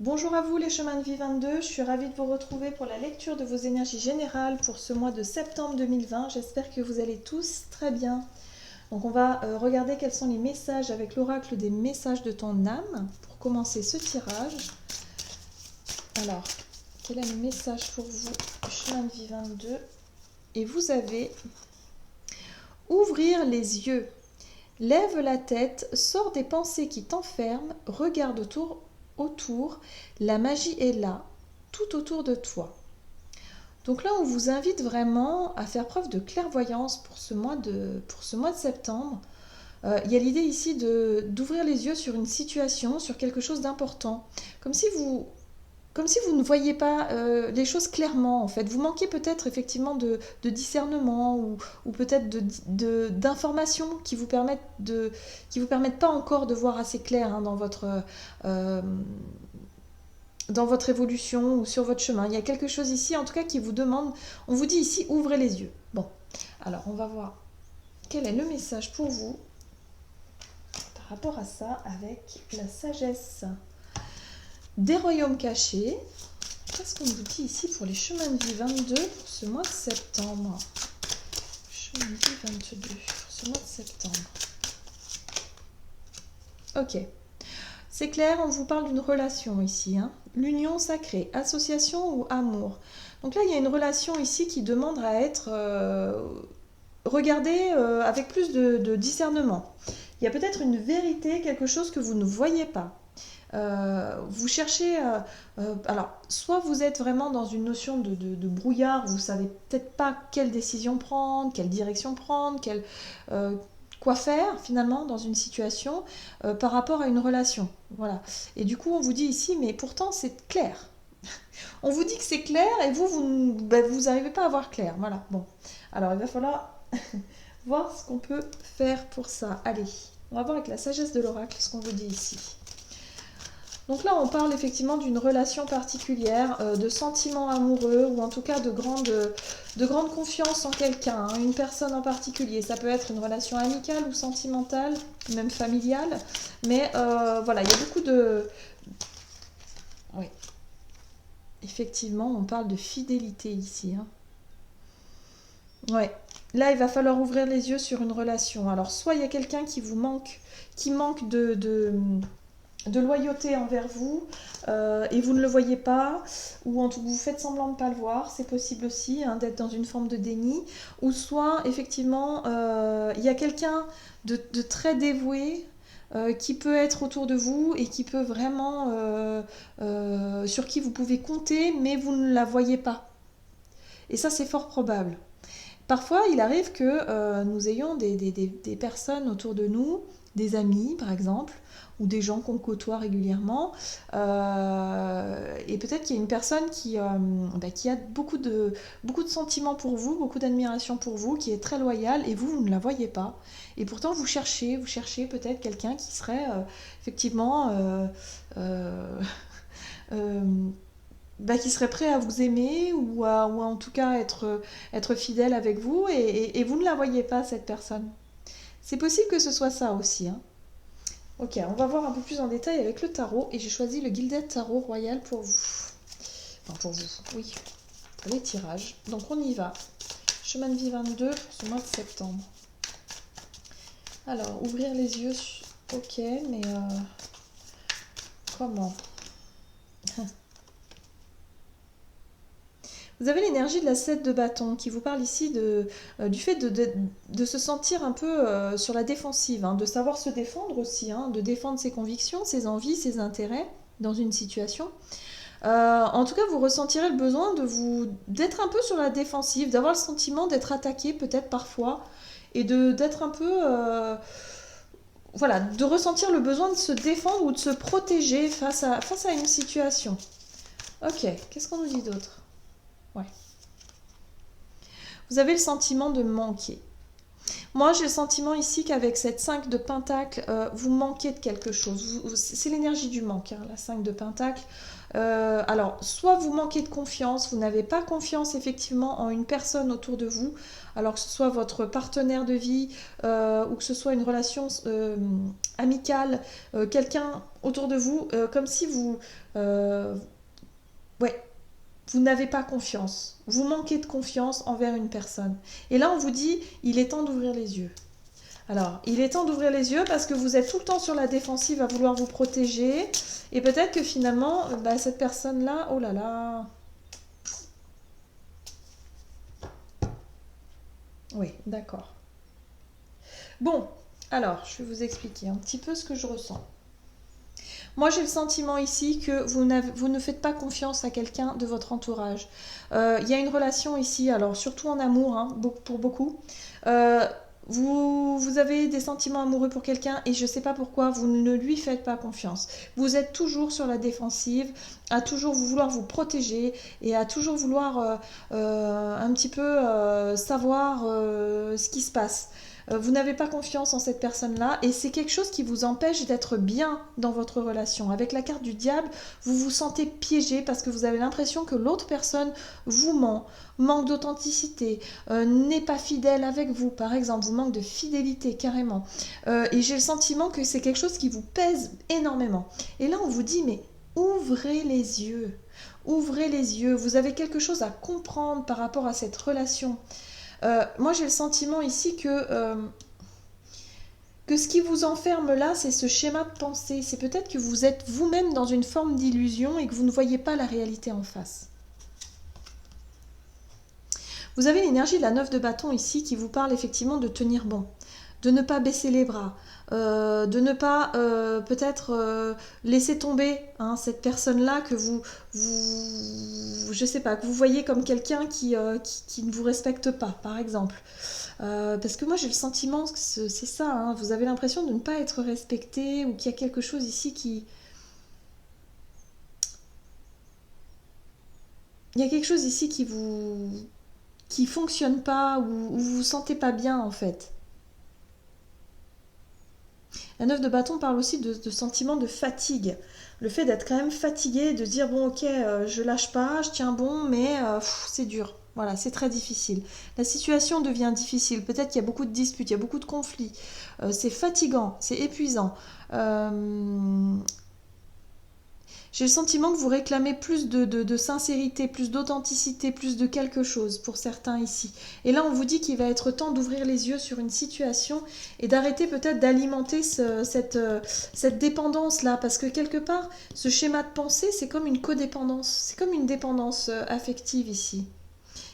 Bonjour à vous les chemins de vie 22, je suis ravie de vous retrouver pour la lecture de vos énergies générales pour ce mois de septembre 2020. J'espère que vous allez tous très bien. Donc on va regarder quels sont les messages avec l'oracle des messages de ton âme pour commencer ce tirage. Alors, quel est le message pour vous, chemin de vie 22? Et vous avez ouvrir les yeux. Lève la tête, sors des pensées qui t'enferment, regarde autour, la magie est là, tout autour de toi. Donc là, on vous invite vraiment à faire preuve de clairvoyance pour ce mois de septembre. Il y a l'idée ici d'ouvrir les yeux sur une situation, sur quelque chose d'important. Comme si vous ne voyez pas les choses clairement, en fait. Vous manquez peut-être effectivement de discernement ou peut-être d'informations qui vous permettent pas encore de voir assez clair hein, euh, dans votre évolution ou sur votre chemin. Il y a quelque chose ici, en tout cas, qui vous demande, on vous dit ici, ouvrez les yeux. Bon, alors on va voir quel est le message pour vous par rapport à ça avec la sagesse des royaumes cachés. Qu'est-ce qu'on nous dit ici pour les chemins de vie 22 pour ce mois de septembre? Chemin de vie 22 pour ce mois de septembre. Ok. C'est clair, on vous parle d'une relation ici. Hein. L'union sacrée, association ou amour. Donc là, il y a une relation ici qui demande à être regardée avec plus de discernement. Il y a peut-être une vérité, quelque chose que vous ne voyez pas. Vous cherchez, alors soit vous êtes vraiment dans une notion de brouillard, vous savez peut-être pas quelle décision prendre, quelle direction prendre, quoi faire finalement dans une situation par rapport à une relation. Voilà. Et du coup, on vous dit ici, mais pourtant c'est clair. On vous dit que c'est clair et vous n'arrivez pas à voir clair. Voilà. Bon. Alors il va falloir voir ce qu'on peut faire pour ça. Allez, on va voir avec la sagesse de l'oracle ce qu'on vous dit ici. Donc là, on parle effectivement d'une relation particulière, de sentiments amoureux ou en tout cas de grande confiance en quelqu'un, hein, une personne en particulier. Ça peut être une relation amicale ou sentimentale, même familiale. Mais voilà, il y a beaucoup de... Oui, effectivement, on parle de fidélité ici. Hein. Ouais. Là, il va falloir ouvrir les yeux sur une relation. Alors, soit il y a quelqu'un qui manque de loyauté envers vous et vous ne le voyez pas, ou en tout cas vous faites semblant de ne pas le voir, c'est possible aussi hein, d'être dans une forme de déni, ou soit effectivement il y a quelqu'un de très dévoué qui peut être autour de vous et qui peut vraiment sur qui vous pouvez compter mais vous ne la voyez pas. Et ça c'est fort probable. Parfois, il arrive que nous ayons des personnes autour de nous, des amis par exemple, ou des gens qu'on côtoie régulièrement, et peut-être qu'il y a une personne qui a beaucoup de sentiments pour vous, beaucoup d'admiration pour vous, qui est très loyale, et vous ne la voyez pas. Et pourtant, vous cherchez peut-être quelqu'un qui serait effectivement... euh, qui serait prêt à vous aimer ou en tout cas être fidèle avec vous et vous ne la voyez pas cette personne. C'est possible que ce soit ça aussi. Hein. Ok, on va voir un peu plus en détail avec le tarot et j'ai choisi le Gilded Tarot Royal pour vous. Enfin pour vous, oui, pour les tirages. Donc on y va. Chemin de vie 22 pour ce mois de septembre. Alors, ouvrir les yeux, ok, mais comment? Vous avez l'énergie de la 7 de bâton qui vous parle ici du fait de se sentir un peu sur la défensive, hein, de savoir se défendre aussi, hein, de défendre ses convictions, ses envies, ses intérêts dans une situation. En tout cas, vous ressentirez le besoin d'être un peu sur la défensive, d'avoir le sentiment d'être attaqué peut-être parfois et d'être un peu... voilà, de ressentir le besoin de se défendre ou de se protéger face à une situation. Ok, qu'est-ce qu'on nous dit d'autre? Ouais. Vous avez le sentiment de manquer. Moi, j'ai le sentiment ici qu'avec cette 5 de Pentacle, vous manquez de quelque chose. C'est l'énergie du manque, hein, la 5 de Pentacle. Alors, soit vous manquez de confiance, vous n'avez pas confiance effectivement en une personne autour de vous, alors que ce soit votre partenaire de vie ou que ce soit une relation amical, quelqu'un autour de vous, comme si vous... ouais, vous n'avez pas confiance. Vous manquez de confiance envers une personne. Et là, on vous dit, il est temps d'ouvrir les yeux. Alors, il est temps d'ouvrir les yeux parce que vous êtes tout le temps sur la défensive à vouloir vous protéger. Et peut-être que finalement, cette personne-là, oh là là. Oui, d'accord. Bon, alors, je vais vous expliquer un petit peu ce que je ressens. Moi, j'ai le sentiment ici que vous ne faites pas confiance à quelqu'un de votre entourage. Il y a une relation ici, alors surtout en amour, hein, pour beaucoup. Euh, vous avez des sentiments amoureux pour quelqu'un et je ne sais pas pourquoi vous ne lui faites pas confiance. Vous êtes toujours sur la défensive, à toujours vouloir vous protéger et à toujours vouloir un petit peu savoir ce qui se passe. Vous n'avez pas confiance en cette personne-là et c'est quelque chose qui vous empêche d'être bien dans votre relation. Avec la carte du diable, vous vous sentez piégé parce que vous avez l'impression que l'autre personne vous ment, manque d'authenticité, n'est pas fidèle avec vous, par exemple, vous manque de fidélité carrément. Et j'ai le sentiment que c'est quelque chose qui vous pèse énormément. Et là, on vous dit, mais ouvrez les yeux. Ouvrez les yeux, vous avez quelque chose à comprendre par rapport à cette relation. Moi, j'ai le sentiment ici que ce qui vous enferme là, c'est ce schéma de pensée. C'est peut-être que vous êtes vous-même dans une forme d'illusion et que vous ne voyez pas la réalité en face. Vous avez l'énergie de la 9 de bâton ici qui vous parle effectivement de tenir bon, de ne pas baisser les bras, de ne pas peut-être laisser tomber hein, cette personne-là que je sais pas, que vous voyez comme quelqu'un qui ne vous respecte pas, par exemple. Parce que moi j'ai le sentiment que c'est ça, hein, vous avez l'impression de ne pas être respecté ou qu'il y a quelque chose ici qui... Il y a quelque chose ici qui fonctionne pas ou vous vous sentez pas bien en fait. La 9 de bâton parle aussi de sentiment de fatigue. Le fait d'être quand même fatigué, de dire bon ok, je lâche pas, je tiens bon, mais c'est dur. Voilà, c'est très difficile. La situation devient difficile. Peut-être qu'il y a beaucoup de disputes, il y a beaucoup de conflits. C'est fatigant, c'est épuisant. J'ai le sentiment que vous réclamez plus de sincérité, plus d'authenticité, plus de quelque chose pour certains ici. Et là, on vous dit qu'il va être temps d'ouvrir les yeux sur une situation et d'arrêter peut-être d'alimenter cette dépendance-là. Parce que quelque part, ce schéma de pensée, c'est comme une codépendance, c'est comme une dépendance affective ici.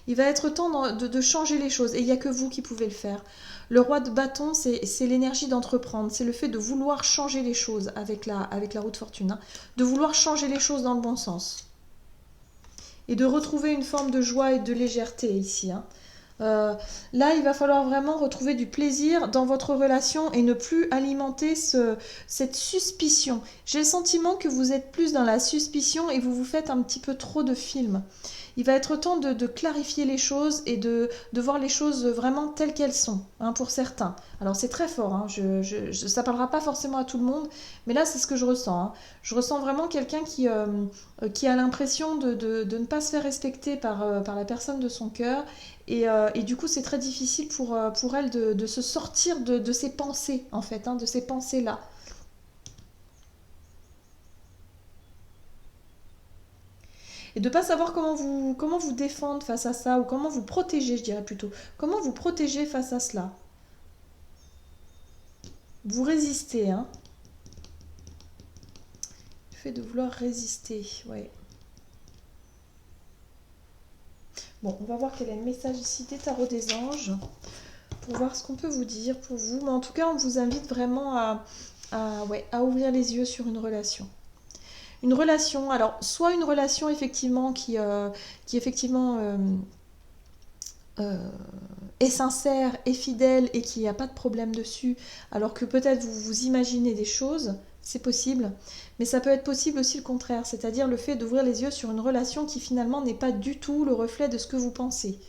Il va être temps de changer les choses et il n'y a que vous qui pouvez le faire. Le roi de bâton, c'est l'énergie d'entreprendre, c'est le fait de vouloir changer les choses avec la roue de fortune, hein, de vouloir changer les choses dans le bon sens et de retrouver une forme de joie et de légèreté ici. Hein. Là, il va falloir vraiment retrouver du plaisir dans votre relation et ne plus alimenter cette suspicion. J'ai le sentiment que vous êtes plus dans la suspicion et vous vous faites un petit peu trop de films. Il va être temps de clarifier les choses et de voir les choses vraiment telles qu'elles sont, hein, pour certains. Alors c'est très fort, hein, ça ne parlera pas forcément à tout le monde, mais là c'est ce que je ressens. Hein. Je ressens vraiment quelqu'un qui a l'impression de ne pas se faire respecter par la personne de son cœur. Et du coup, c'est très difficile pour elle de se sortir de ses pensées, en fait, hein, de ces pensées-là. Et de ne pas savoir comment vous défendre face à ça, ou comment vous protéger, je dirais plutôt. Comment vous protéger face à cela. Vous résistez, hein. Le fait de vouloir résister, ouais. Bon, on va voir quel est le message ici des tarots des anges, pour voir ce qu'on peut vous dire pour vous. Mais en tout cas, on vous invite vraiment à ouvrir les yeux sur une relation. Une relation, alors soit une relation effectivement qui effectivement euh, est sincère, est fidèle et qu'il n'y a pas de problème dessus, alors que peut-être vous vous imaginez des choses, c'est possible, mais ça peut être possible aussi le contraire, c'est-à-dire le fait d'ouvrir les yeux sur une relation qui finalement n'est pas du tout le reflet de ce que vous pensez.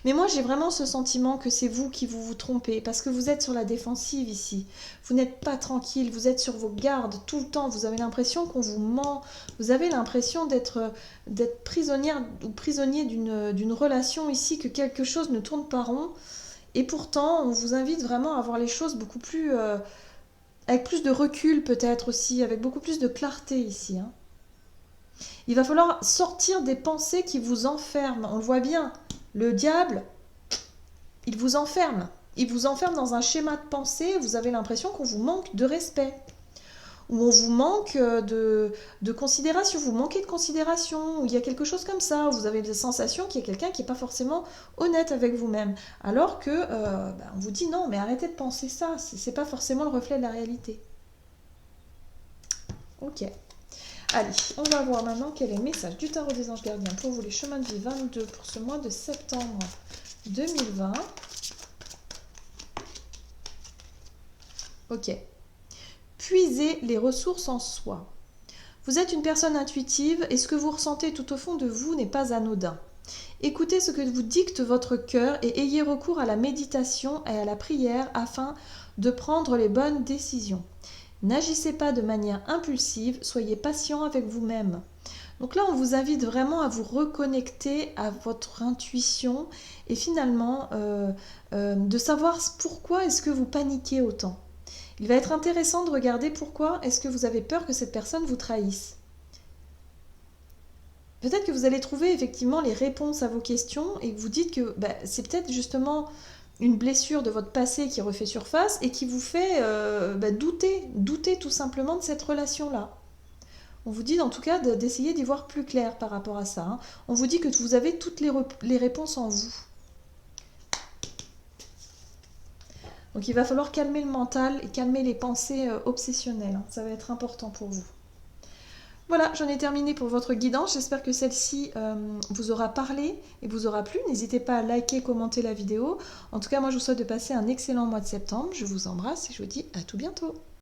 Mais moi, j'ai vraiment ce sentiment que c'est vous qui vous trompez, parce que vous êtes sur la défensive ici. Vous n'êtes pas tranquille, vous êtes sur vos gardes tout le temps. Vous avez l'impression qu'on vous ment. Vous avez l'impression d'être prisonnière ou prisonnier d'une relation ici, que quelque chose ne tourne pas rond. Et pourtant, on vous invite vraiment à voir les choses beaucoup plus avec plus de recul peut-être aussi, avec beaucoup plus de clarté ici. Hein. Il va falloir sortir des pensées qui vous enferment. On le voit bien, le diable, il vous enferme. Il vous enferme dans un schéma de pensée, vous avez l'impression qu'on vous manque de respect. Ou on vous manque de considération, vous manquez de considération, ou il y a quelque chose comme ça, où vous avez la sensation qu'il y a quelqu'un qui n'est pas forcément honnête avec vous-même. Alors que on vous dit non, mais arrêtez de penser ça, c'est pas forcément le reflet de la réalité. Ok. Allez, on va voir maintenant quel est le message du tarot des anges gardiens pour vous, les chemins de vie 22 pour ce mois de septembre 2020. Ok. Puisez les ressources en soi. Vous êtes une personne intuitive et ce que vous ressentez tout au fond de vous n'est pas anodin. Écoutez ce que vous dicte votre cœur et ayez recours à la méditation et à la prière afin de prendre les bonnes décisions. N'agissez pas de manière impulsive, soyez patient avec vous-même. Donc là, on vous invite vraiment à vous reconnecter à votre intuition et finalement de savoir pourquoi est-ce que vous paniquez autant. Il va être intéressant de regarder pourquoi est-ce que vous avez peur que cette personne vous trahisse. Peut-être que vous allez trouver effectivement les réponses à vos questions et que vous dites que c'est peut-être justement une blessure de votre passé qui refait surface et qui vous fait douter tout simplement de cette relation-là. On vous dit en tout cas d'essayer d'y voir plus clair par rapport à ça. Hein. On vous dit que vous avez toutes les réponses en vous. Donc il va falloir calmer le mental et calmer les pensées obsessionnelles. Hein. Ça va être important pour vous. Voilà, j'en ai terminé pour votre guidance. J'espère que celle-ci vous aura parlé et vous aura plu. N'hésitez pas à liker, commenter la vidéo. En tout cas, moi je vous souhaite de passer un excellent mois de septembre. Je vous embrasse et je vous dis à tout bientôt.